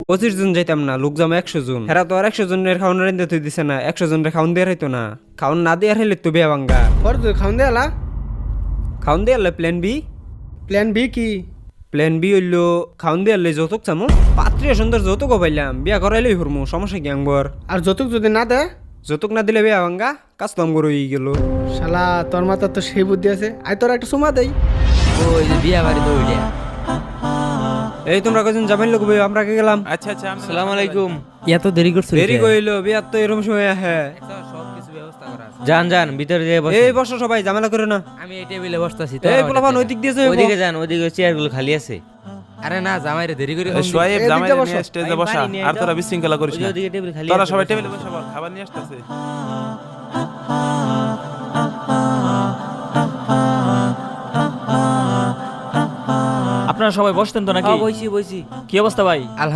25 জন যাইতাম না, লোক জমা 100 জন। হেরা তো আর 100 জনের খাওয়ান রেন্দে তুই দিছে না, 100 জনের খাওয়ান দিয়ে হইতো না। খাওয়ান না দিয়ে হাইলে তো বিয়া ভাঙ্গা। পরে তুই খাওন দেয়ালা। খাওয়ান দিয়ে হারলে প্ল্যান বি। প্ল্যান বি কি? প্ল্যান বি হইলো খাওয়ান দিয়ে হারলে যৌতুক চামো। পাত্রীয় সুন্দর যৌতুকও পাইলাম, বিয়া করাইলেই হুরমু, সমস্যা কি আংবর। আর যৌতুক যদি না দেয়? যৌতুক না দিলে বিয়া ভাঙ্গা, কাজ তো আমগর হয়ে গেল। শালা তোর মাথার তো সেই বুদ্ধি আছে, আয় তোর একটা চুমা দেই। ওই যে বিয়া বাড়ি দৌড়িয়া। এই তোমরা কজন যাবেন লোক ভাই, আমরা কে গেলাম। আচ্ছা আচ্ছা আসসালামু আলাইকুম। এত দেরি করছো দেরি কইলো, বিয়া তো এরকম সময় আহে। সবকিছু ব্যবস্থা করা আছে। যান যান ভিতরে যেয়ে বসেন। এই বসো সবাই, ঝামেলা করে না। আমি এই টেবিলে বসতাছি তো। এই পোলাপান ওই দিক দিয়ে যাও। ওইদিকে যান, ওইদিকে চেয়ারগুলো খালি আছে। আরে না জামাইরে দেরি করে সোয়াইব এদিকে জামাই বসো। নিয়ে স্টেজে বসা, পানি নিয়ে আর তোরা যাও। বিশৃঙ্খলা করিস না। ওইদিকে টেবিল খালি তোরা আছে, সবাই বসো। টেবিলে বসে বল, খাবার নিয়ে আসতেছে। আপনারা সবাই বসতেন তো নাকি? বইছি বইছি। কি অবস্থা ভাই? আলহামদুলিল্লাহ।